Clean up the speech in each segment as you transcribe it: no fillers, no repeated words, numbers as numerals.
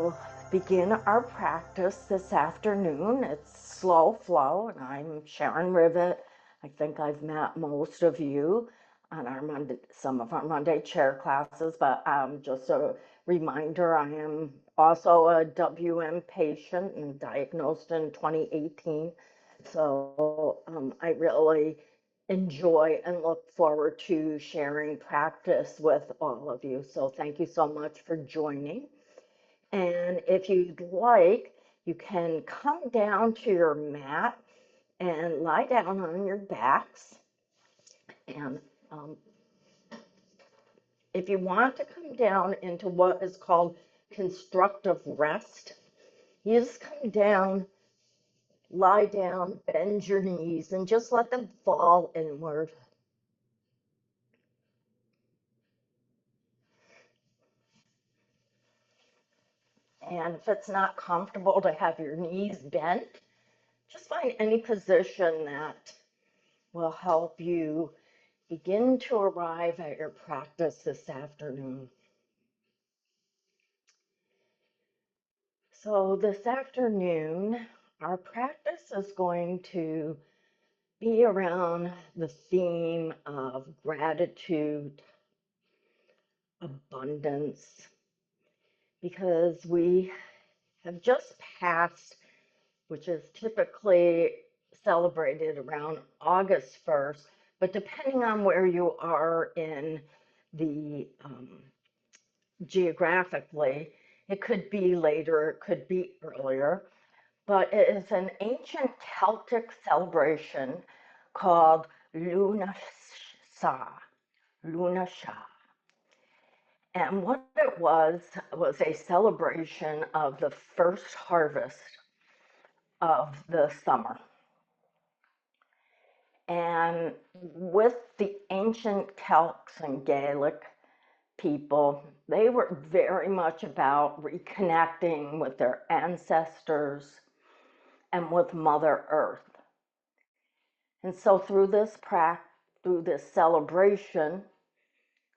will begin our practice this afternoon. It's slow flow, and I'm Sharon Rivet. I think I've met most of you on our some of our Monday chair classes, but just a reminder, I am also a WM patient and diagnosed in 2018. So I really enjoy and look forward to sharing practice with all of you. So thank you so much for joining. And if you'd like, you can come down to your mat and lie down on your backs. And if you want to come down into what is called constructive rest, you just come down, lie down, bend your knees, and just let them fall inward. And if it's not comfortable to have your knees bent, just find any position that will help you begin to arrive at your practice this afternoon. So this afternoon, our practice is going to be around the theme of gratitude, abundance, because we have just passed, which is typically celebrated around August 1st, but depending on where you are in the geographically, it could be later, it could be earlier, but it is an ancient Celtic celebration called Lunasa. And what it was a celebration of the first harvest of the summer. And with the ancient Celts and Gaelic people, they were very much about reconnecting with their ancestors and with Mother Earth. And so through this celebration,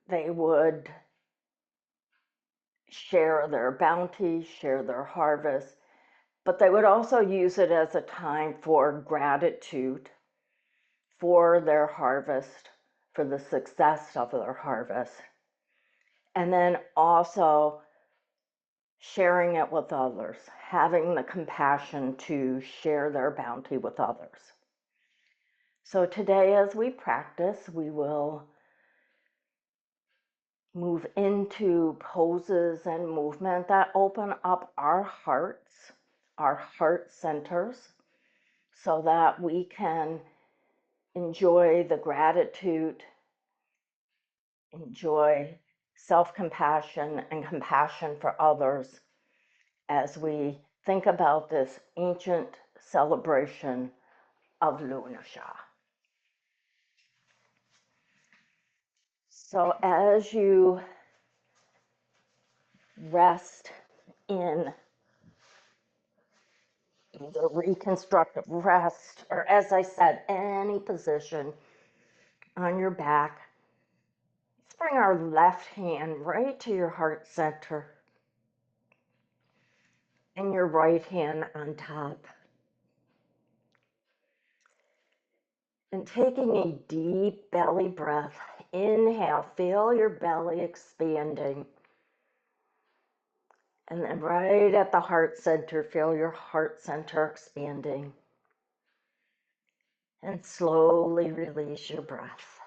they would share their bounty, share their harvest, but they would also use it as a time for gratitude for their harvest, for the success of their harvest, and then also sharing it with others, having the compassion to share their bounty with others. So today, as we practice, we will move into poses and movement that open up our hearts, our heart centers, so that we can enjoy the gratitude, enjoy self-compassion and compassion for others as we think about this ancient celebration of Lunasa. So as you rest in either reconstructive rest or, as I said, any position on your back, let's bring our left hand right to your heart center and your right hand on top. And taking a deep belly breath, inhale, feel your belly expanding. And then right at the heart center, feel your heart center expanding. And slowly release your breath.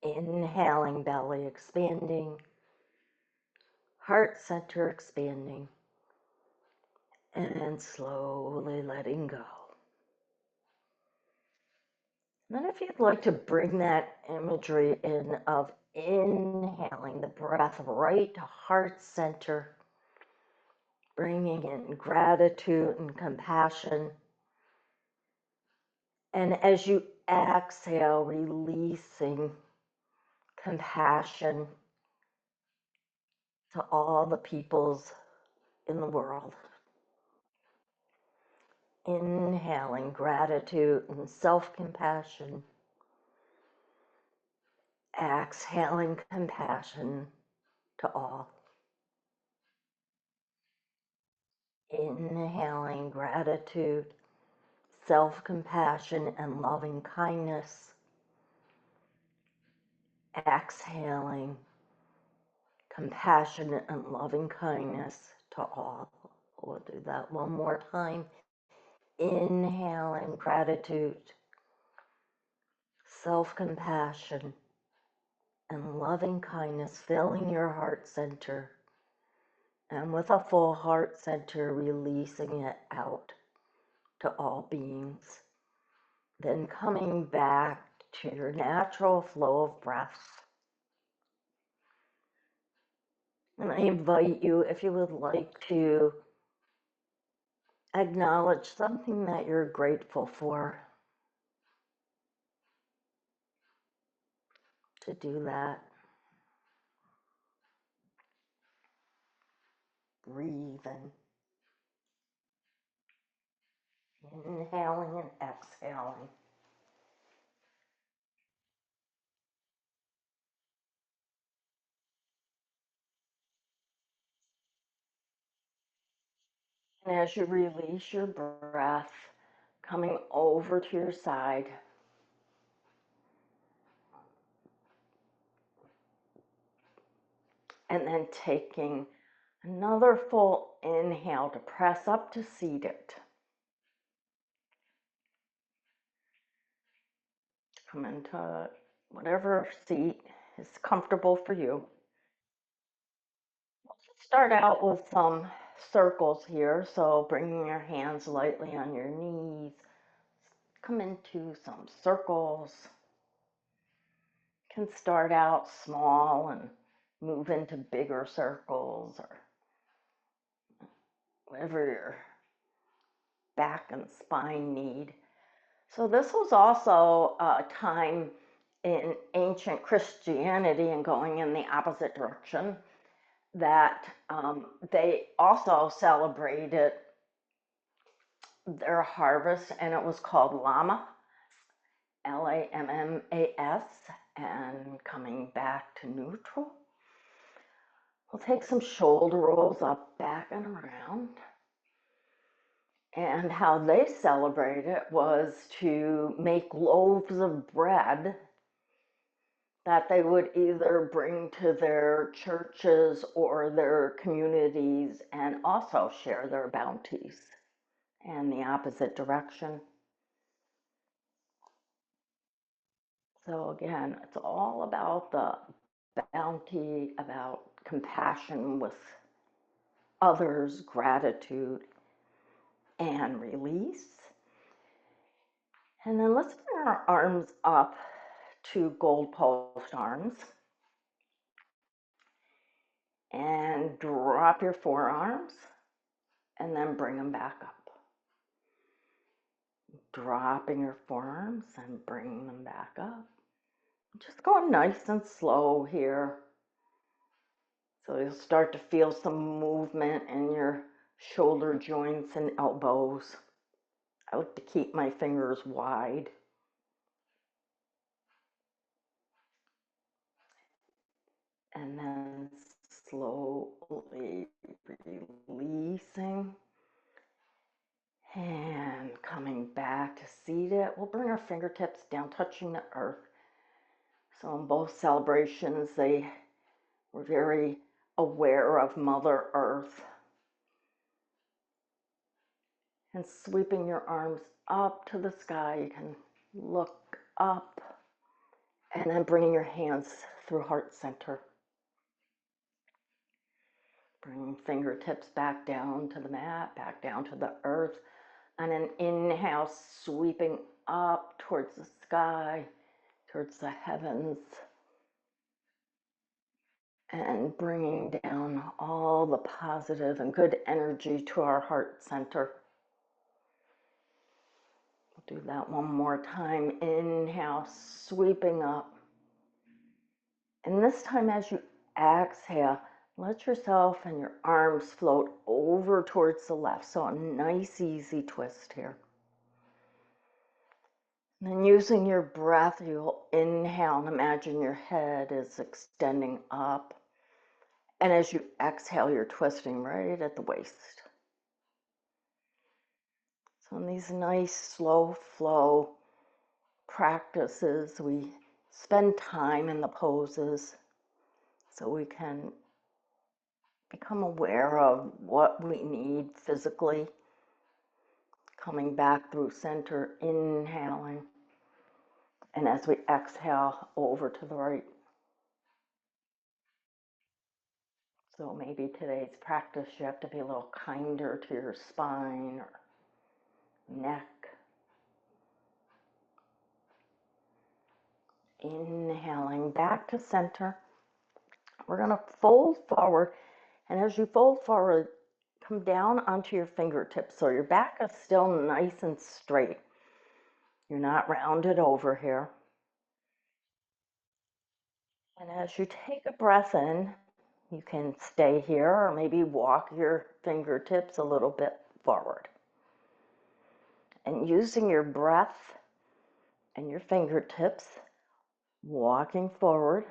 Inhaling, belly expanding, heart center expanding, and then slowly letting go. And then if you'd like to bring that imagery in of inhaling the breath right to heart center, bringing in gratitude and compassion. And as you exhale, releasing compassion to all the peoples in the world. Inhaling gratitude and self-compassion. Exhaling compassion to all. Inhaling gratitude, self-compassion, and loving kindness. Exhaling compassion and loving kindness to all. We'll do that one more time. Inhaling gratitude, self-compassion, and loving kindness filling your heart center. And with a full heart center, releasing it out to all beings. Then coming back to your natural flow of breath. And I invite you, if you would like to acknowledge something that you're grateful for, to do that. Breathing, inhaling and exhaling. And as you release your breath, coming over to your side, and then taking another full inhale to press up to seated. Come into whatever seat is comfortable for you. Start out with some circles here, so bringing your hands lightly on your knees. Come into some circles. Can start out small and move into bigger circles or whatever your back and spine need. So this was also a time in ancient Christianity, and going in the opposite direction, that they also celebrated their harvest, and it was called Lammas, Lammas, and coming back to neutral. We'll take some shoulder rolls up, back, and around. And how they celebrated it was to make loaves of bread that they would either bring to their churches or their communities and also share their bounties. And the opposite direction. So again, it's all about the bounty, about compassion with others, gratitude, and release. And then let's bring our arms up to gold post arms. And drop your forearms and then bring them back up. Dropping your forearms and bringing them back up. Just going nice and slow here. So you'll start to feel some movement in your shoulder joints and elbows. I like to keep my fingers wide. And then slowly releasing and coming back to seated. We'll bring our fingertips down, touching the earth. So in both celebrations, they were very aware of Mother Earth. And sweeping your arms up to the sky, you can look up, and then bringing your hands through heart center. Bringing fingertips back down to the mat, back down to the earth. And an inhale, sweeping up towards the sky, towards the heavens. And bringing down all the positive and good energy to our heart center. We'll do that one more time. Inhale, sweeping up. And this time as you exhale, let yourself and your arms float over towards the left. So a nice, easy twist here. And then using your breath, you'll inhale and imagine your head is extending up. And as you exhale, you're twisting right at the waist. So in these nice slow flow practices, we spend time in the poses so we can become aware of what we need physically, coming back through center, inhaling, and as we exhale, over to the right. So maybe today's practice, you have to be a little kinder to your spine or neck. Inhaling back to center. We're going to fold forward, and as you fold forward, come down onto your fingertips so your back is still nice and straight. You're not rounded over here. And as you take a breath in, you can stay here or maybe walk your fingertips a little bit forward. And using your breath and your fingertips, walking forward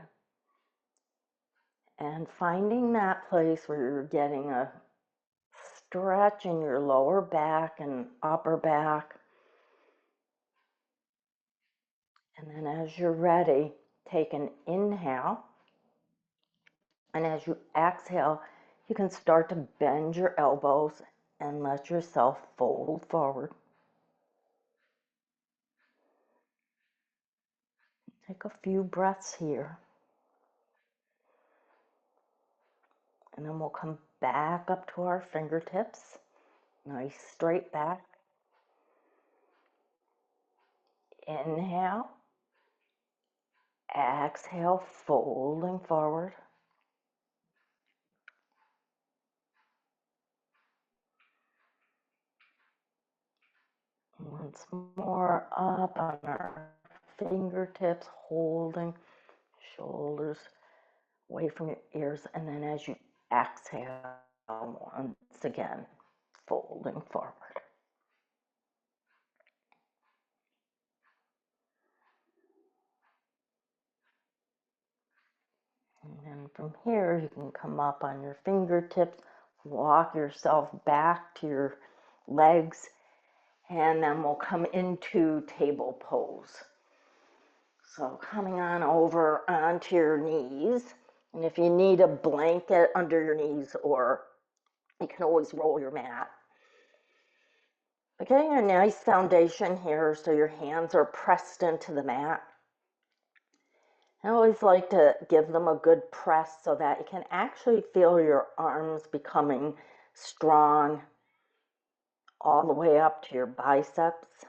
and finding that place where you're getting a stretch in your lower back and upper back. And then as you're ready, take an inhale. And as you exhale, you can start to bend your elbows and let yourself fold forward. Take a few breaths here. And then we'll come back up to our fingertips. Nice straight back. Inhale. Exhale, folding forward. Once more, up on our fingertips, holding shoulders away from your ears. And then as you exhale, once again, folding forward. And then from here, you can come up on your fingertips, walk yourself back to your legs, and then we'll come into table pose. So coming on over onto your knees, and if you need a blanket under your knees, or you can always roll your mat. But getting a nice foundation here so your hands are pressed into the mat. I always like to give them a good press so that you can actually feel your arms becoming strong all the way up to your biceps.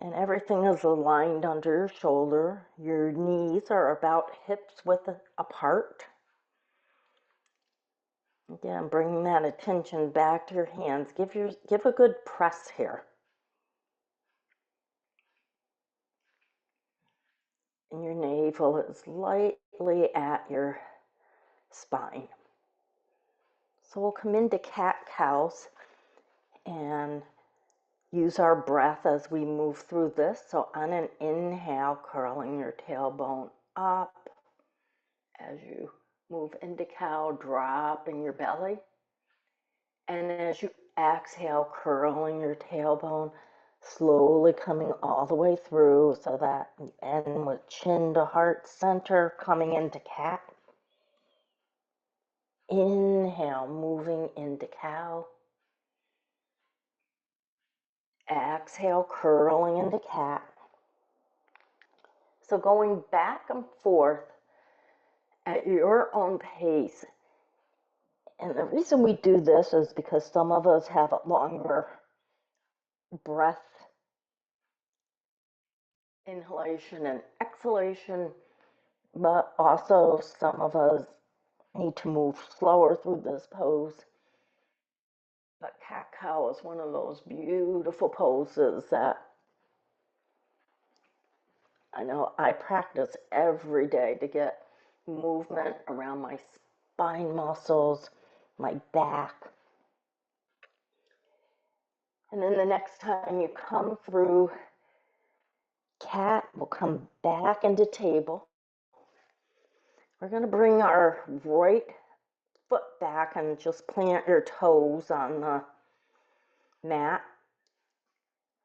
And everything is aligned under your shoulder. Your knees are about hips width apart. Again, bringing that attention back to your hands. Give a good press here. And your navel is lightly at your spine. So we'll come into cat-cows and use our breath as we move through this. So on an inhale, curling your tailbone up. As you move into cow, dropping your belly. And as you exhale, curling your tailbone, slowly coming all the way through so that you end with chin to heart center, coming into cat. Inhale, moving into cow. Exhale, curling into cat. So going back and forth at your own pace. And the reason we do this is because some of us have a longer breath inhalation and exhalation, but also some of us need to move slower through this pose. But cat-cow is one of those beautiful poses that I know I practice every day to get movement around my spine muscles, my back. And then the next time you come through cat, we'll come back into table. We're going to bring our right foot back and just plant your toes on the mat.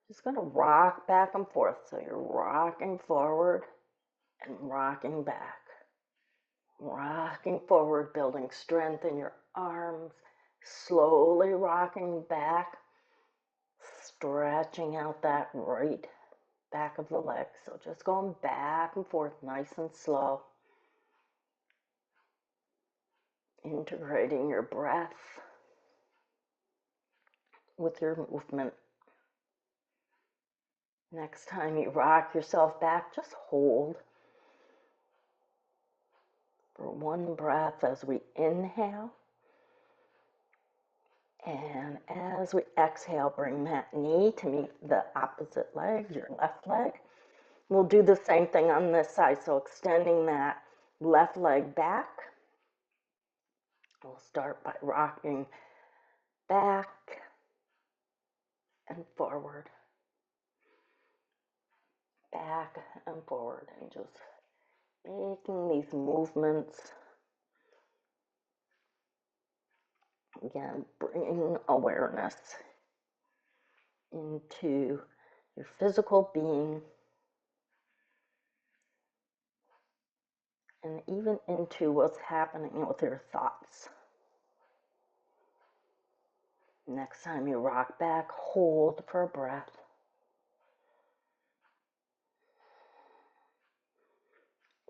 Just going to rock back and forth. So you're rocking forward and rocking back. Rocking forward, building strength in your arms. Slowly rocking back, stretching out that right back of the leg. So just going back and forth, nice and slow. Integrating your breath with your movement. Next time you rock yourself back, just hold for one breath as we inhale. And as we exhale, bring that knee to meet the opposite leg, your left leg. We'll do the same thing on this side, so extending that left leg back. We'll start by rocking back and forward, back and forward, and just making these movements. Again, bringing awareness into your physical being and even into what's happening with your thoughts. Next time you rock back, hold for a breath.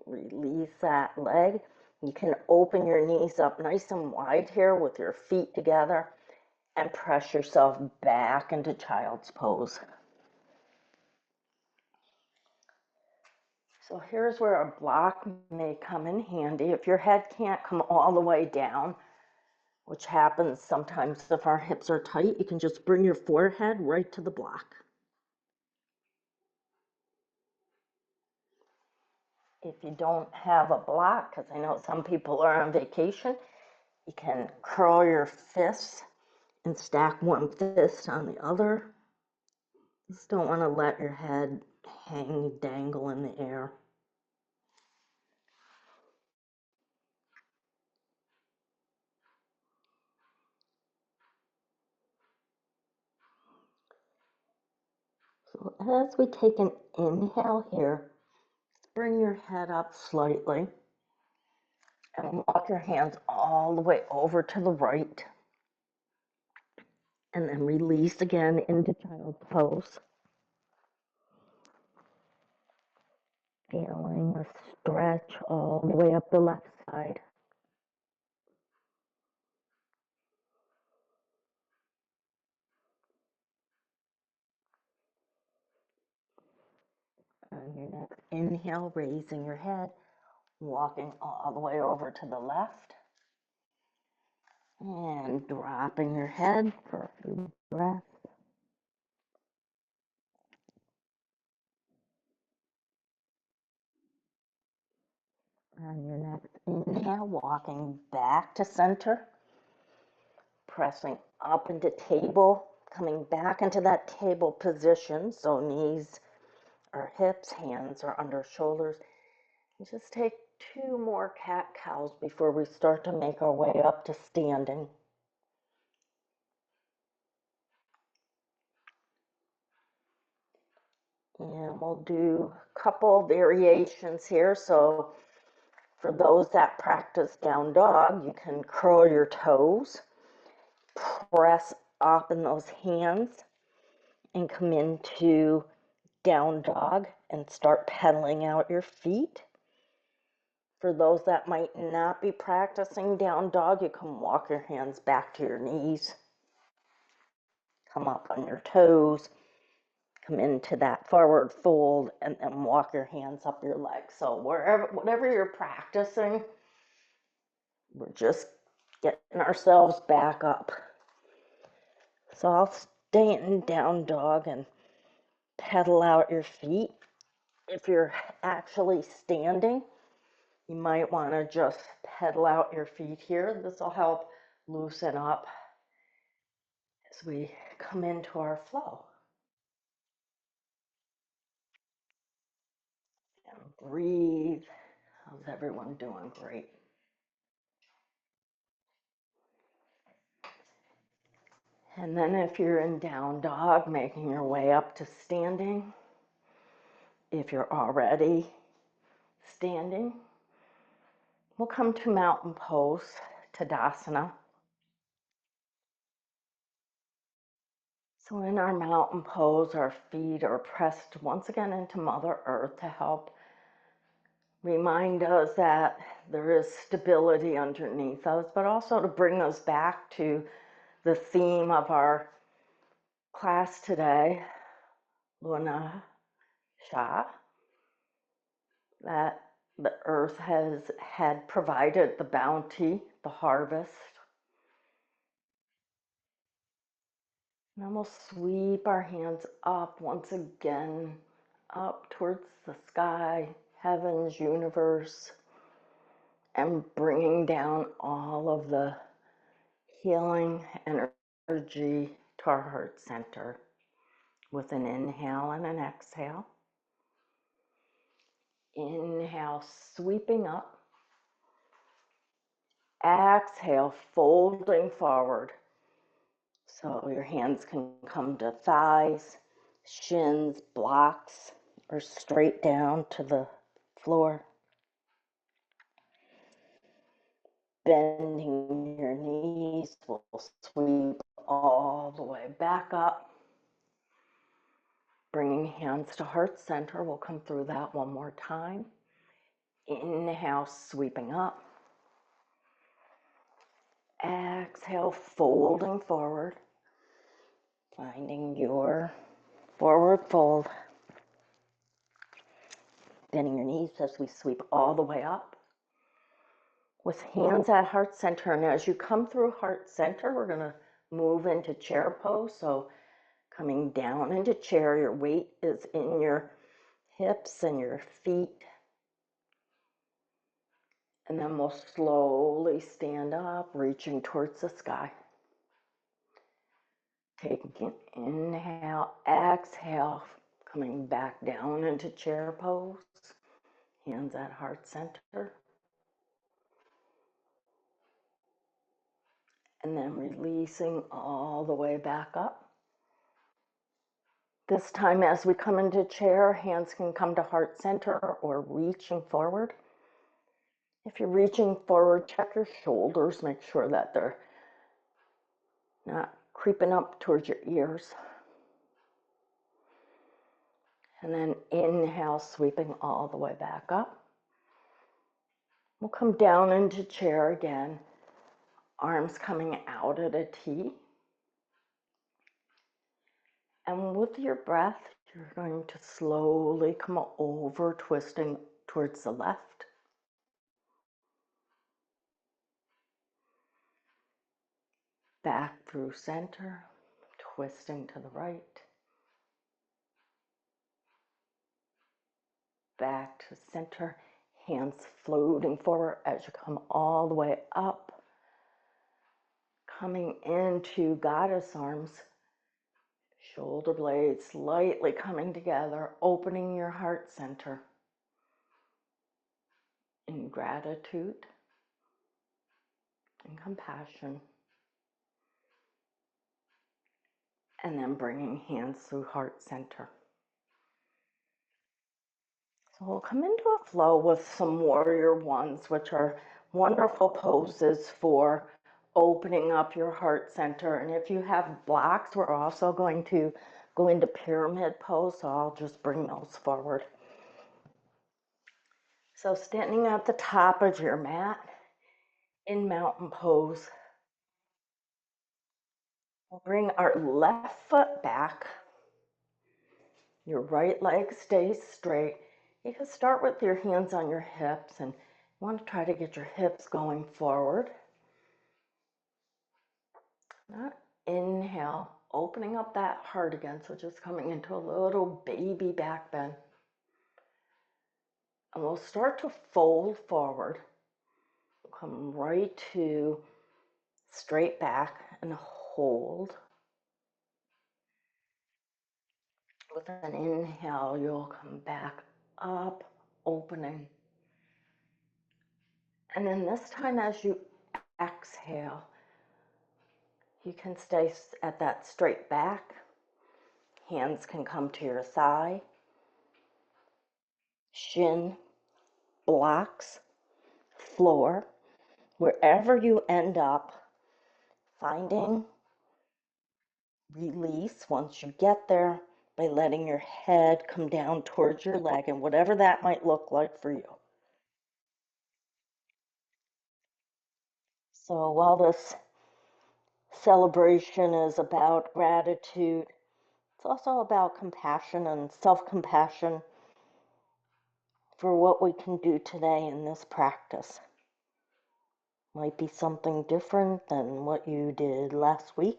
Release that leg. You can open your knees up nice and wide here with your feet together and press yourself back into child's pose. So here's where a block may come in handy. If your head can't come all the way down, which happens sometimes if our hips are tight, you can just bring your forehead right to the block. If you don't have a block, because I know some people are on vacation, you can curl your fists and stack one fist on the other. Just don't want to let your head hang, dangle in the air. So as we take an inhale here, bring your head up slightly and walk your hands all the way over to the right. And then release again into child's pose. Feeling a stretch all the way up the left side. On your next inhale, raising your head, walking all the way over to the left. And dropping your head for a few breaths. On your next inhale, walking back to center, pressing up into table, coming back into that table position, so knees or hips, hands are under shoulders. And just take 2 more cat-cows before we start to make our way up to standing. And we'll do a couple variations here. So for those that practice down dog, you can curl your toes, press up in those hands, and come into down dog and start pedaling out your feet. For those that might not be practicing down dog, you can walk your hands back to your knees, come up on your toes, come into that forward fold, and then walk your hands up your legs. So whatever you're practicing, we're just getting ourselves back up. So I'll stay in down dog and pedal out your feet. If you're actually standing, you might want to just pedal out your feet here. This will help loosen up as we come into our flow. And breathe How's everyone doing? Great. And then if you're in down dog, making your way up to standing. If you're already standing, we'll come to mountain pose, Tadasana. So in our mountain pose, our feet are pressed once again into Mother Earth to help remind us that there is stability underneath us, but also to bring us back to the theme of our class today, Luna Sha, that the earth had provided the bounty, the harvest. And then we'll sweep our hands up once again, up towards the sky, heavens, universe, and bringing down all of the healing energy to our heart center with an inhale and an exhale. Inhale, sweeping up. Exhale, folding forward. So your hands can come to thighs, shins, blocks, or straight down to the floor. Bending your knees, we'll sweep all the way back up. Bringing hands to heart center, we'll come through that one more time. Inhale, sweeping up. Exhale, folding forward. Finding your forward fold. Bending your knees as we sweep all the way up. With hands at heart center. And as you come through heart center, we're going to move into chair pose. So coming down into chair, your weight is in your hips and your feet. And then we'll slowly stand up, reaching towards the sky. Taking an inhale, exhale, coming back down into chair pose. Hands at heart center. And then releasing all the way back up. This time as we come into chair, hands can come to heart center or reaching forward. If you're reaching forward, check your shoulders, make sure that they're not creeping up towards your ears. And then inhale, sweeping all the way back up. We'll come down into chair again, arms coming out at a T. And with your breath, you're going to slowly come over, twisting towards the left. Back through center, twisting to the right. Back to center, hands floating forward as you come all the way up. Coming into goddess arms, shoulder blades slightly coming together, opening your heart center in gratitude and compassion. And then bringing hands through heart center. So we'll come into a flow with some warrior ones, which are wonderful poses for opening up your heart center. And if you have blocks, we're also going to go into pyramid pose, so I'll just bring those forward. So standing at the top of your mat in mountain pose, we'll bring our left foot back. Your right leg stays straight. You can start with your hands on your hips and you want to try to get your hips going forward. Now, inhale, opening up that heart again. So just coming into a little baby back bend. And we'll start to fold forward. Come right to straight back and hold. With an inhale, you'll come back up, opening. And then this time as you exhale, you can stay at that straight back. Hands can come to your thigh, shin, blocks, floor, wherever you end up, finding release once you get there by letting your head come down towards your leg and whatever that might look like for you. So while this celebration is about gratitude, it's also about compassion and self-compassion for what we can do today in this practice. Might be something different than what you did last week.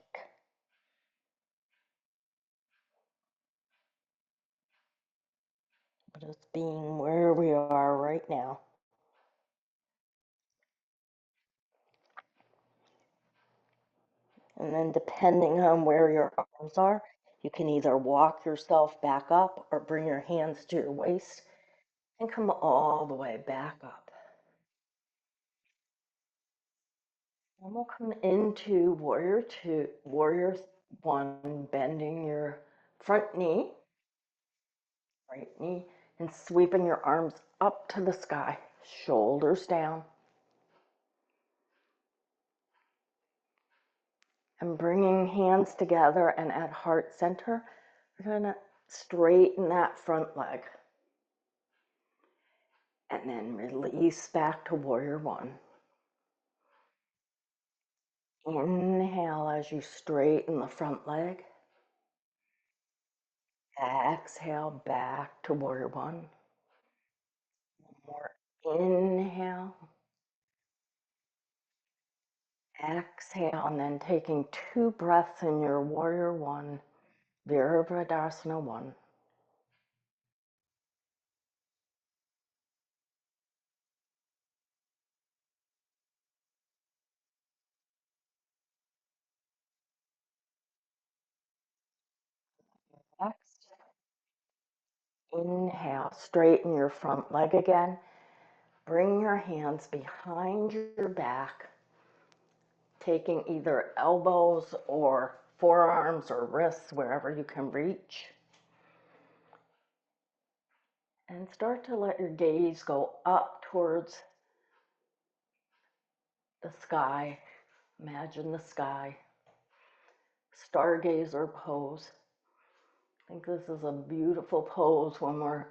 But it's being where we are right now. And then depending on where your arms are, you can either walk yourself back up or bring your hands to your waist and come all the way back up. And we'll come into warrior two, warrior one, bending your front knee, right knee, and sweeping your arms up to the sky, shoulders down. And bringing hands together and at heart center, we're going to straighten that front leg. And then release back to warrior one. Inhale as you straighten the front leg. Exhale back to warrior one. More inhale. Exhale, and then taking 2 breaths in your warrior one, Virabhadasana one. Next, inhale, straighten your front leg again. Bring your hands behind your back, taking either elbows or forearms or wrists, wherever you can reach. And start to let your gaze go up towards the sky. Imagine the sky. Stargazer pose. I think this is a beautiful pose when we're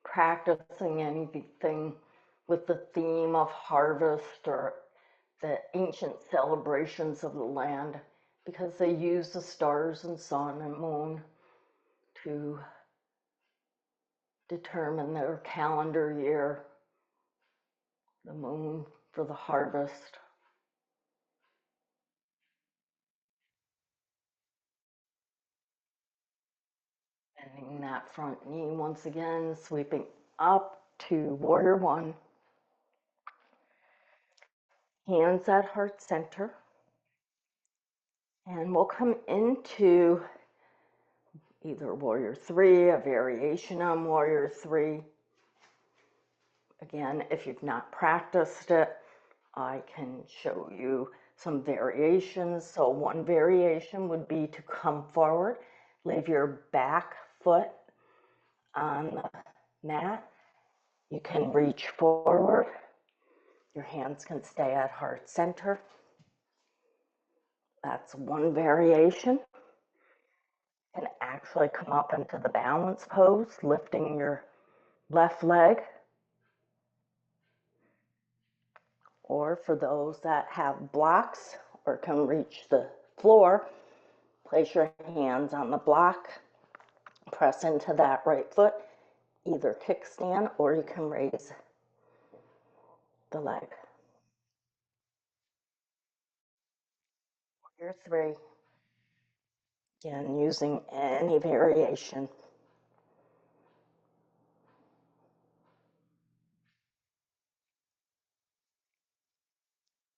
practicing anything with the theme of harvest or the ancient celebrations of the land, because they use the stars and sun and moon to determine their calendar year, the moon for the harvest. Bending that front knee once again, sweeping up to warrior one. Hands at heart center. And we'll come into either warrior three, a variation on warrior three. Again, if you've not practiced it, I can show you some variations. So one variation would be to come forward, leave your back foot on the mat. You can reach forward. Your hands can stay at heart center. That's one variation. And actually come up into the balance pose, lifting your left leg. Or for those that have blocks or can reach the floor, place your hands on the block, press into that right foot, either kickstand or you can raise the leg. Warrior three. Again, using any variation.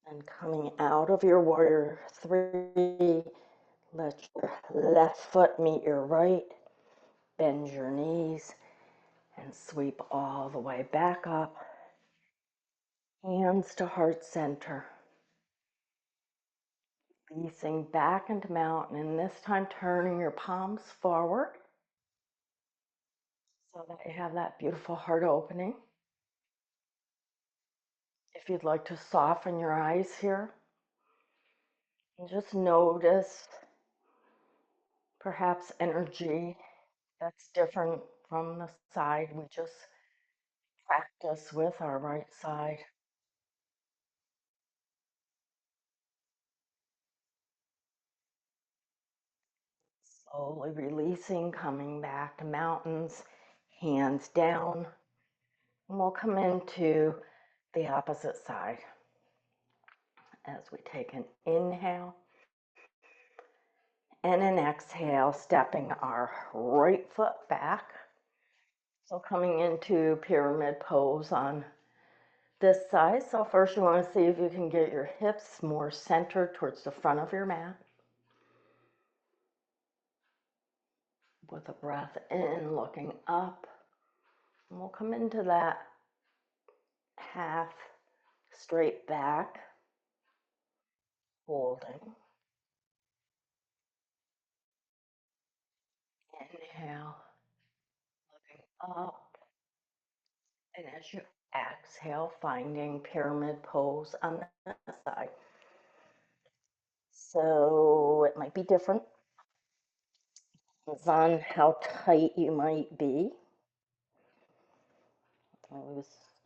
And coming out of your warrior three, let your left foot meet your right, bend your knees, and sweep all the way back up. Hands to heart center. Releasing back into mountain, and this time turning your palms forward so that you have that beautiful heart opening. If you'd like to soften your eyes here, and just notice perhaps energy that's different from the side we just practice with, our right side. Slowly releasing, coming back to mountains, hands down. And we'll come into the opposite side as we take an inhale and an exhale, stepping our right foot back. So coming into pyramid pose on this side. So first you want to see if you can get your hips more centered towards the front of your mat. With a breath in, looking up. And we'll come into that half straight back, holding. Inhale, looking up. And as you exhale, finding pyramid pose on that side. So it might be different. Depends on how tight you might be. I was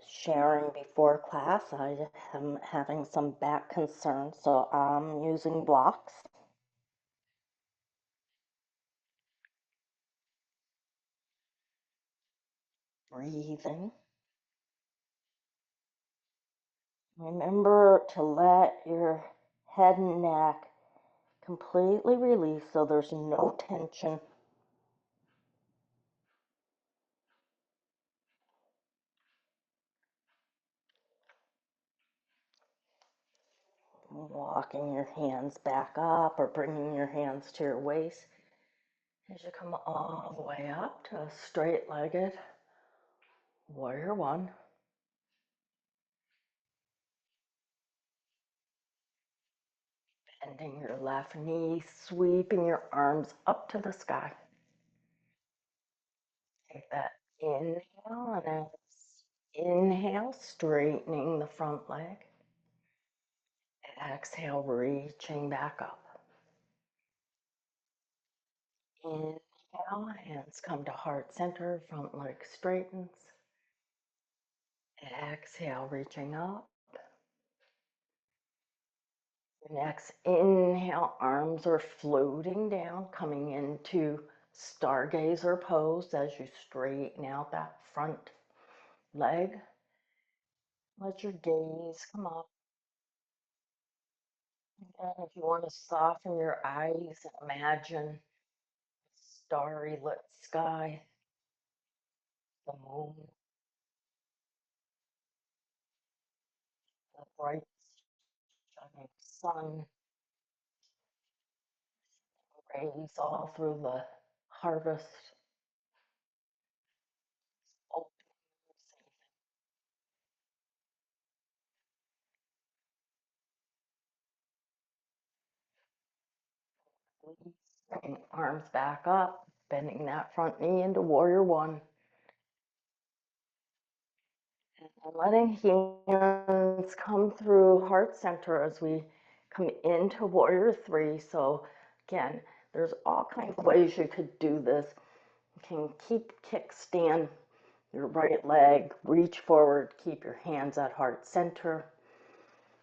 sharing before class, I am having some back concerns, so I'm using blocks. Breathing. Remember to let your head and neck completely release so there's no tension. Walking your hands back up or bringing your hands to your waist as you come all the way up to a straight-legged warrior one. Bending your left knee, sweeping your arms up to the sky. Take that inhale, and as inhale, straightening the front leg. Exhale, reaching back up. Inhale, hands come to heart center, front leg straightens. Exhale, reaching up. Next inhale, arms are floating down, coming into stargazer pose as you straighten out that front leg. Let your gaze come up. And if you want to soften your eyes, imagine a starry lit sky, the moon, the bright shining sun, rays all through the harvest. Bring arms back up, bending that front knee into warrior one. And letting hands come through heart center as we come into warrior three. So again, there's all kinds of ways you could do this. You can keep kickstand your right leg, reach forward, keep your hands at heart center.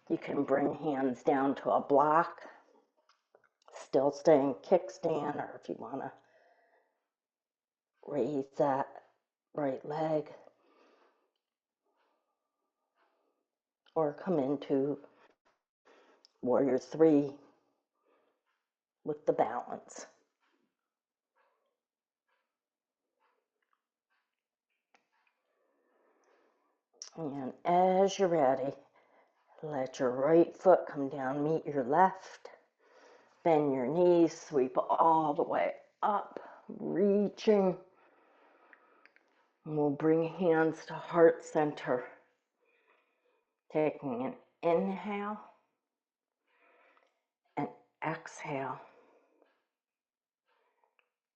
You can bring hands down to a block, still staying kickstand, or if you want to raise that right leg, or come into warrior three with the balance. And as you're ready, let your right foot come down, meet your left, bend your knees, sweep all the way up, reaching. And we'll bring hands to heart center. Taking an inhale and exhale.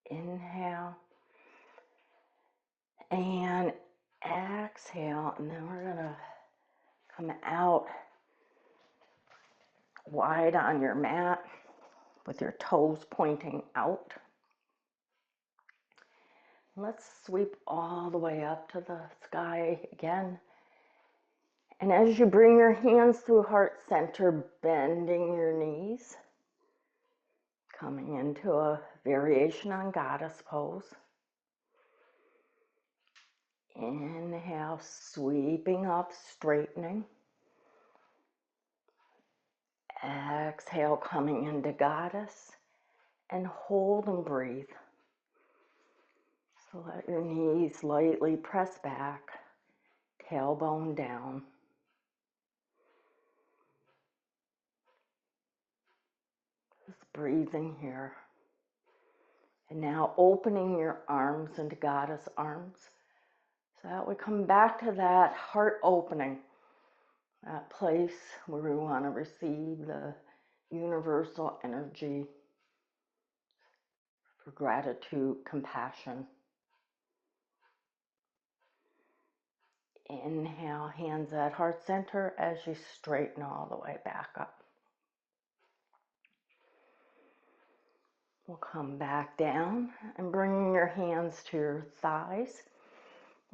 Inhale and exhale, and then we're gonna come out wide on your mat with your toes pointing out. Let's sweep all the way up to the sky again. And as you bring your hands through heart center, bending your knees, coming into a variation on goddess pose. Inhale, sweeping up, straightening. Exhale, coming into goddess, and hold and breathe. So let your knees lightly press back, tailbone down. Just breathing here. And now opening your arms into goddess arms, so that we come back to that heart opening, that place where we want to receive the universal energy for gratitude, compassion. Inhale, hands at heart center as you straighten all the way back up. We'll come back down and bringing your hands to your thighs.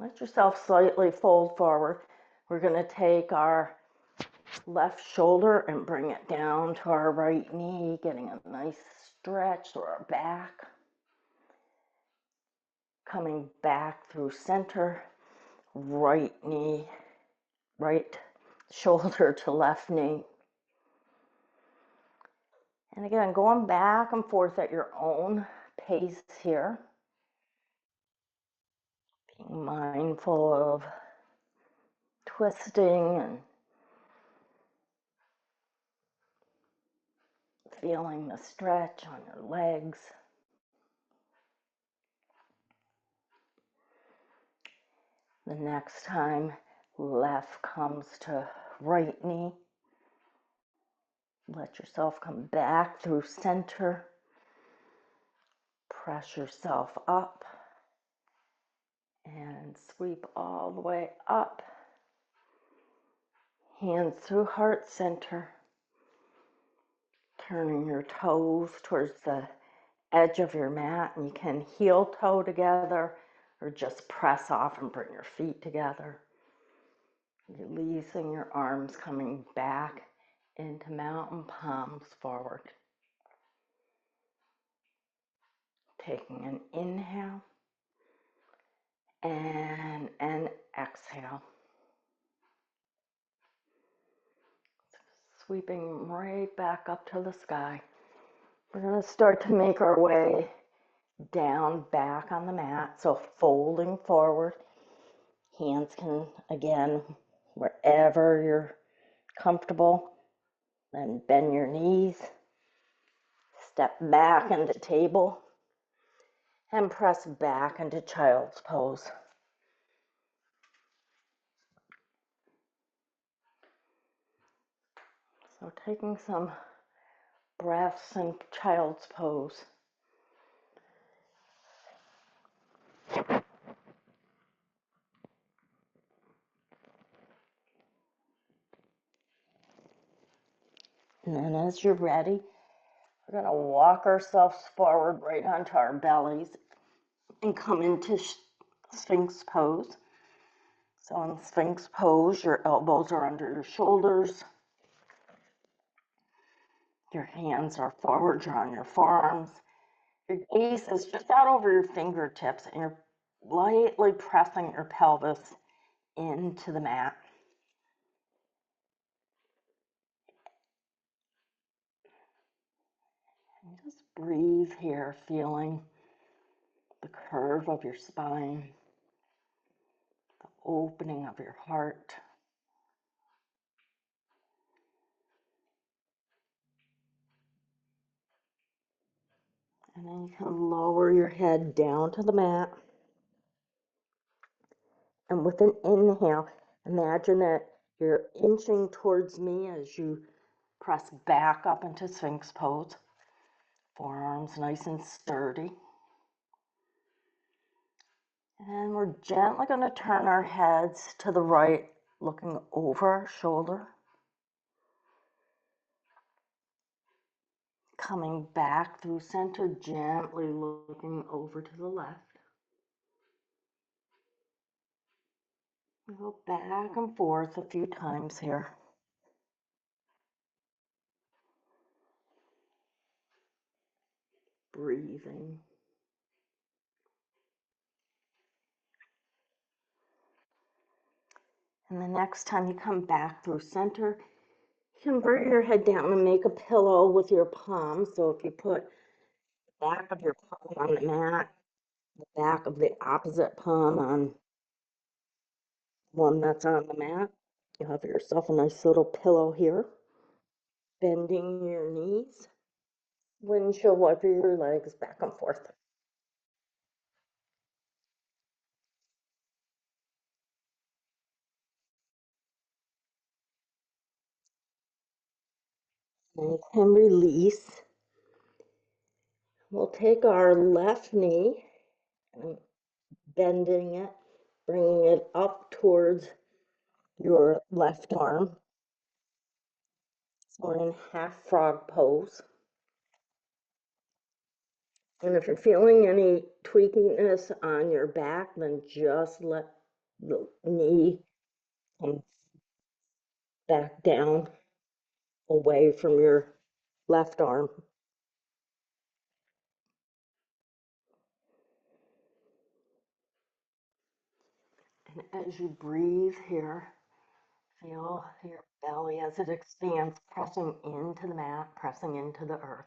Let yourself slightly fold forward. We're going to take our left shoulder and bring it down to our right knee, getting a nice stretch through our back. Coming back through center, right knee, right shoulder to left knee. And again, going back and forth at your own pace here. Being mindful of twisting and feeling the stretch on your legs. The next time left comes to right knee, let yourself come back through center. Press yourself up and sweep all the way up. Hands through heart center. Turning your toes towards the edge of your mat, and you can heel toe together or just press off and bring your feet together. Releasing your arms, coming back into mountain palms forward. Taking an inhale and an exhale. Sweeping right back up to the sky. We're going to start to make our way down back on the mat. So folding forward. Hands can, again, wherever you're comfortable, then bend your knees. Step back into table and press back into child's pose. So taking some breaths in child's pose. And then as you're ready, we're going to walk ourselves forward right onto our bellies and come into Sphinx pose. So in Sphinx pose, your elbows are under your shoulders. Your hands are forward, you're on your forearms. Your gaze is just out over your fingertips, and you're lightly pressing your pelvis into the mat. And just breathe here, feeling the curve of your spine, the opening of your heart. And then you can lower your head down to the mat. And with an inhale, imagine that You're inching towards me as you press back up into Sphinx pose. Forearms nice and sturdy. And we're gently going to turn our heads to the right, looking over our shoulder. Coming back through center, gently looking over to the left. We go back and forth a few times here. Breathing. And the next time you come back through center, you can bring your head down and make a pillow with your palms. So if you put the back of your palm on the mat, the back of the opposite palm on one that's on the mat, you have yourself a nice little pillow here. Bending your knees. Windshield wiper your legs back and forth. And release. We'll take our left knee and bending it, bringing it up towards your left arm. So we're in half frog pose. And if you're feeling any tweakiness on your back, then just let the knee come back down away from your left arm. And as you breathe here, feel your belly as it expands, pressing into the mat, pressing into the earth.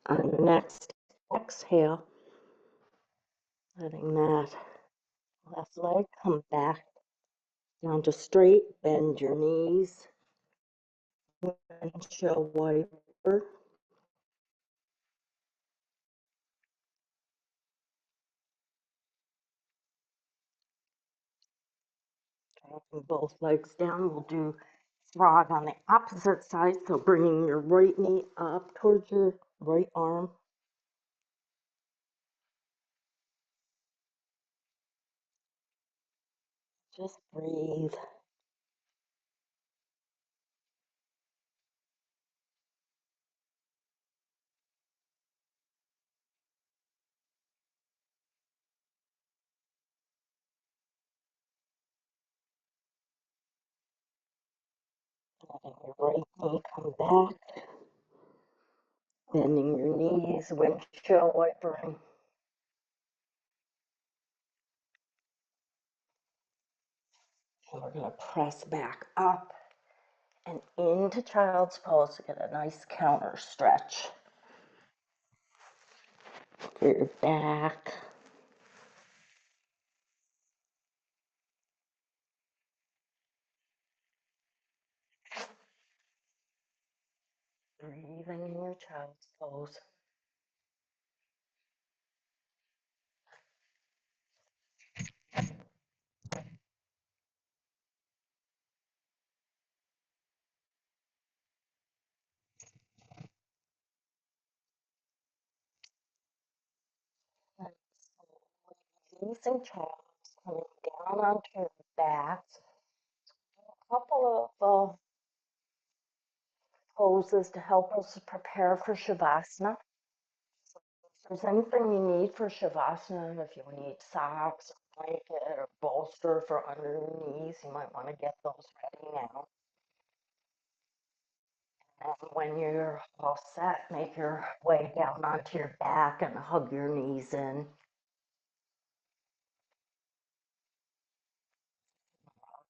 On the next exhale, letting that left leg come back down to straight, bend your knees, windshield wiper. Dropping both legs down, we'll do frog on the opposite side, so bringing your right knee up towards your right arm. Just breathe. Letting your right knee come back, bending your knees, windshield wipering. And we're going to press back up and into child's pose to get a nice counter stretch for your back. Breathing in your child's pose. And releasing child's, coming down onto your back. A couple of poses to help us prepare for Shavasana. So if there's anything you need for Shavasana, if you need socks, or blanket, or bolster for under your knees, you might want to get those ready now. And when you're all set, make your way down onto your back and hug your knees in.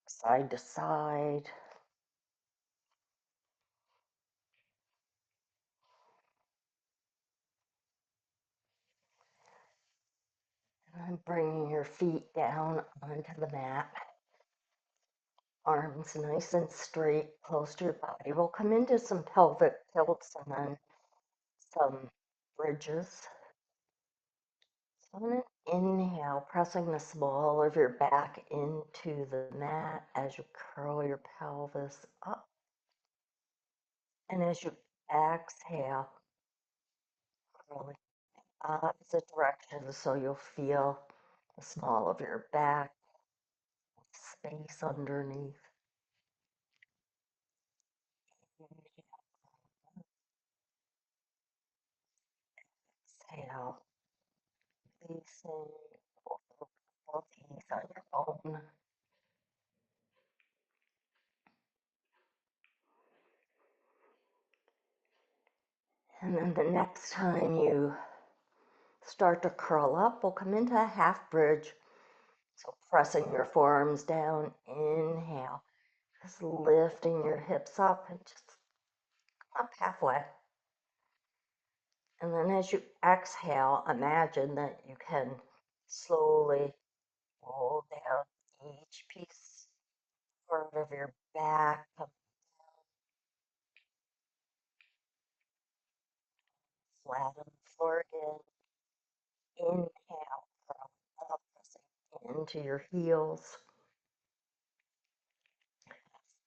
Side to side. And bringing your feet down onto the mat. arms nice and straight, close to your body. We'll come into some pelvic tilts and then some bridges. So I'm going to inhale, pressing the small of your back into the mat as you curl your pelvis up. And as you exhale, curling opposite direction so you'll feel the small of your back, space underneath. Exhale, releasing both knees on your own. And then the next time you start to curl up, we'll come into a half bridge. So pressing your forearms down, inhale, just lifting your hips up and just up halfway. And then as you exhale, imagine that you can slowly roll down each piece part of your back, come flat on the floor again. Inhale, curl up, pressing into your heels.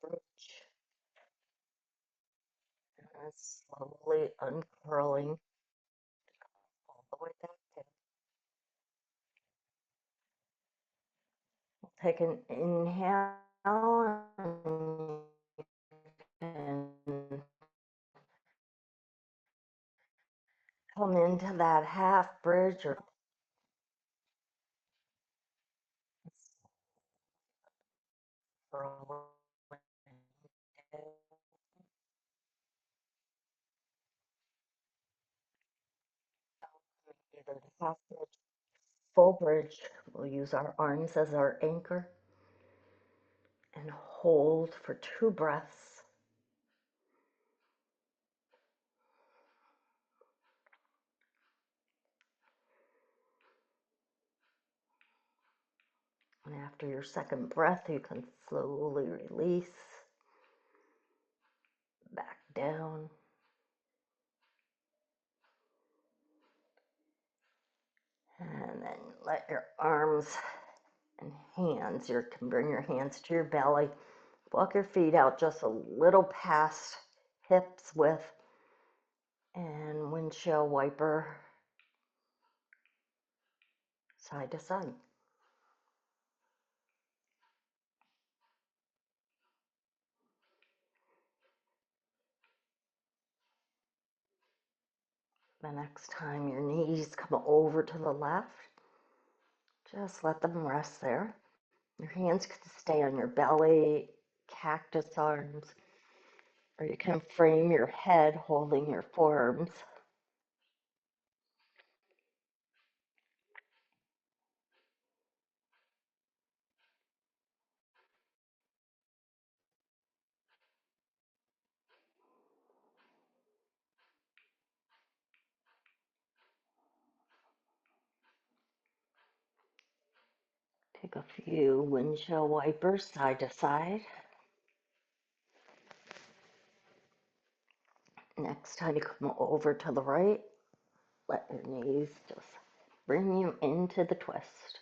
Bridge. And slowly uncurling all the way back down. Take an inhale and come into that half bridge or either the half bridge, full bridge. We'll use our arms as our anchor and hold for 2 breaths. And after your second breath, you can slowly release back down. And then let your arms and hands, you can bring your hands to your belly. Walk your feet out just a little past hips width and windshield wiper side to side. The next time your knees come over to the left, just let them rest there. Your hands can stay on your belly, cactus arms, or you can frame your head holding your forearms. Take a few windshield wipers side to side. Next time you come over to the right, let your knees just bring you into the twist.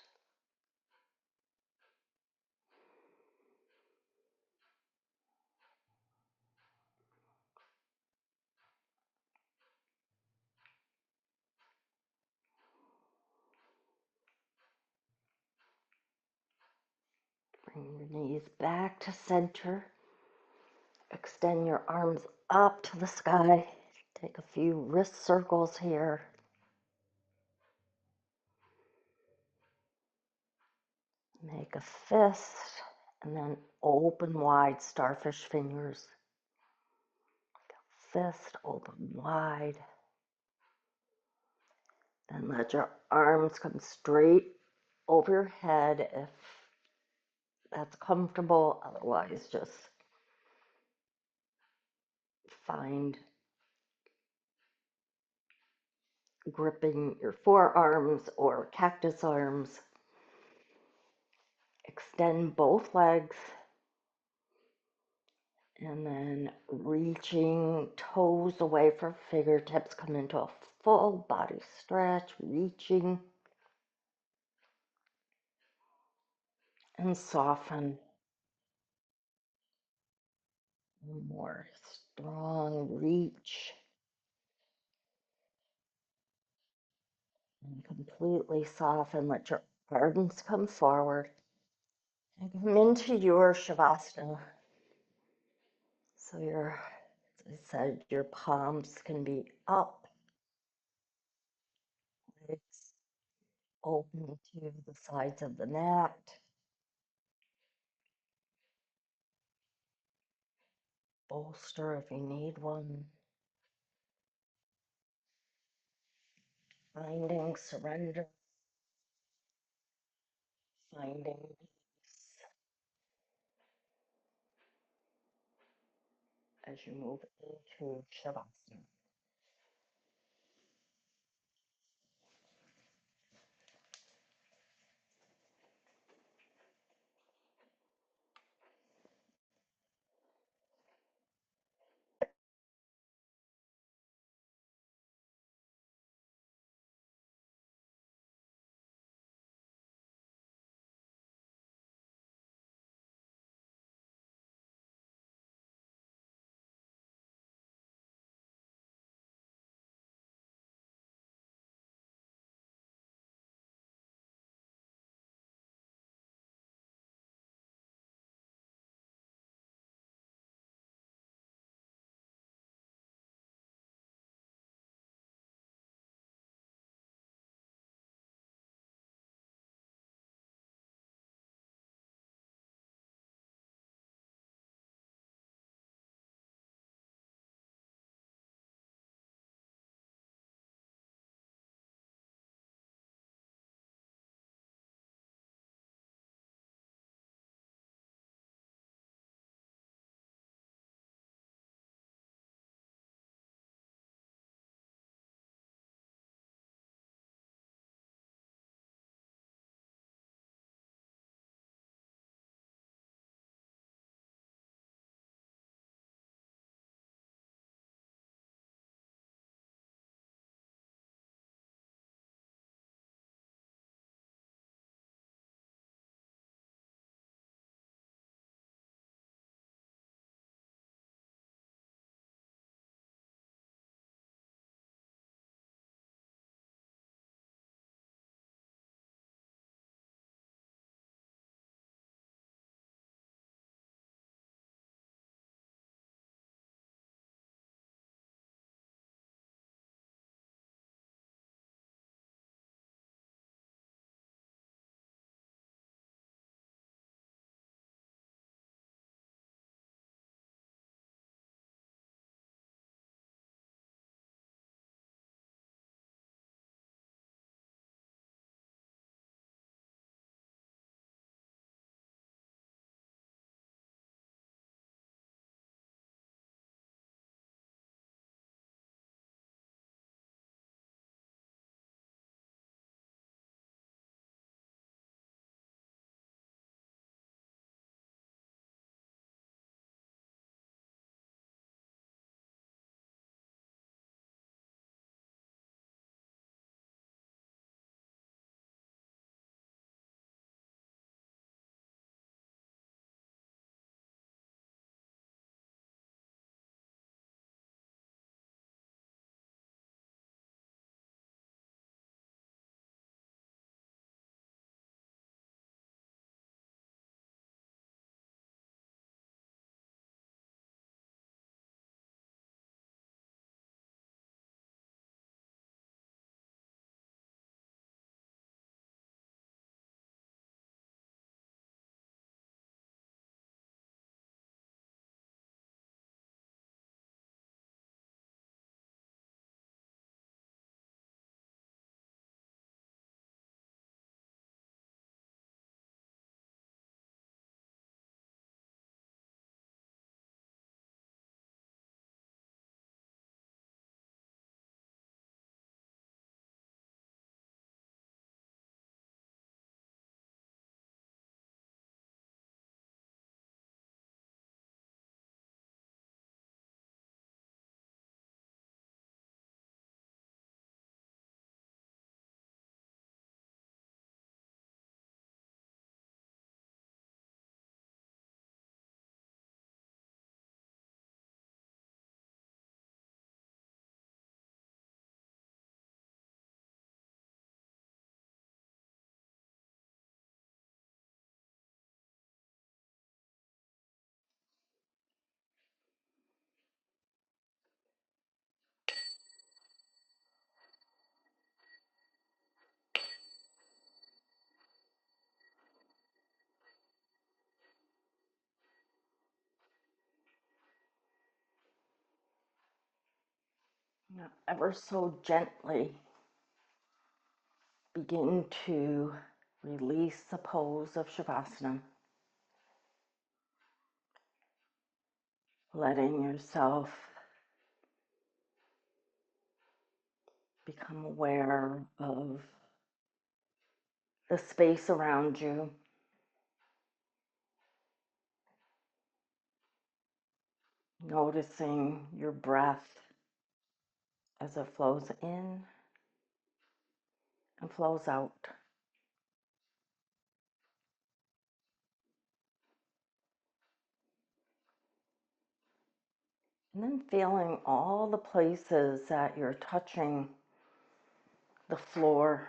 Bring your knees back to center. Extend your arms up to the sky. Take a few wrist circles here. Make a fist and then open wide starfish fingers. Fist open wide. Then let your arms come straight over your head if that's comfortable. Otherwise, just find gripping your forearms or cactus arms. Extend both legs And then reaching toes away from fingertips, come into a full body stretch, reaching and soften. One more strong reach and completely soften. Let your arms come forward and come into your Shavasana. So your, as I said, your palms can be up, legs open to the sides of the mat. Bolster if you need one. Finding surrender, finding peace as you move into Shavasana. Now, ever so gently begin to release the pose of Shavasana, letting yourself become aware of the space around you, noticing your breath as it flows in and flows out. And then feeling all the places that you're touching the floor,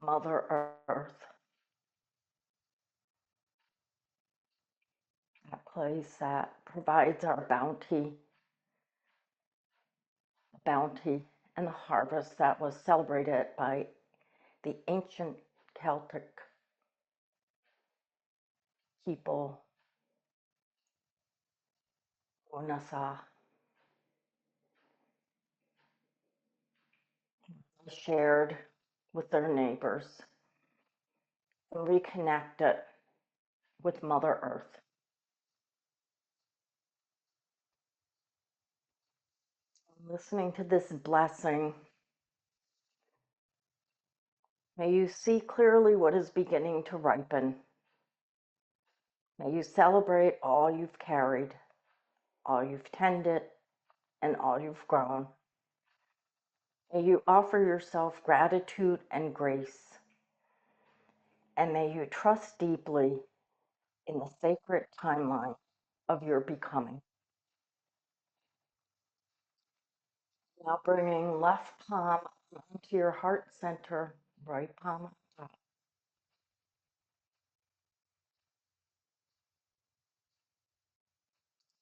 Mother Earth, that place that provides our bounty and the harvest that was celebrated by the ancient Celtic people, Unasa, shared with their neighbors and reconnected with Mother Earth. Listening to this blessing, may you see clearly what is beginning to ripen. May you celebrate all you've carried, all you've tended, and all you've grown. May you offer yourself gratitude and grace, and may you trust deeply in the sacred timeline of your becoming. Now bringing left palm onto your heart center, right palm on top.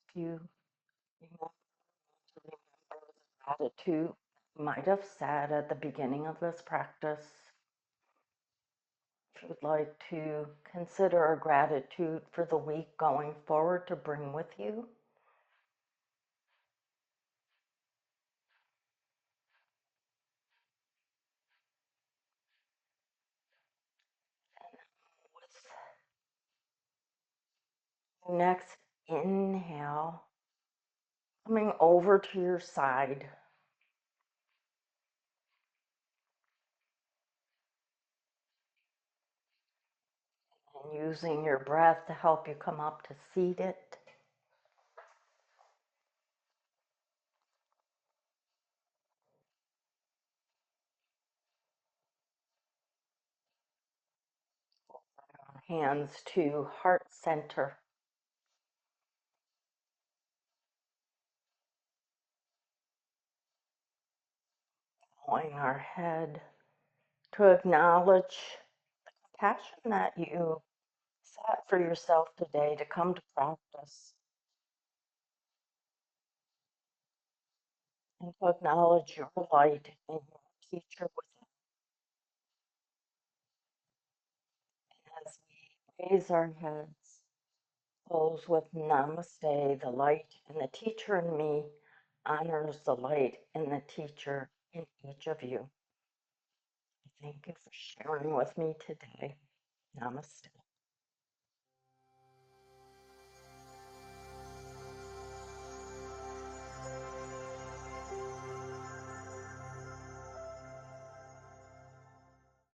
If you remember the gratitude you might have said at the beginning of this practice, if you'd like to consider a gratitude for the week going forward to bring with you, with next inhale, coming over to your side, and using your breath to help you come up to seated. Hands to heart center, bowing our head to acknowledge the compassion that you set for yourself today to come to practice, and to acknowledge your light and your teacher within. As we raise our heads, close with Namaste, the light and the teacher in me honors the light and the teacher in each of you. Thank you for sharing with me today. Namaste.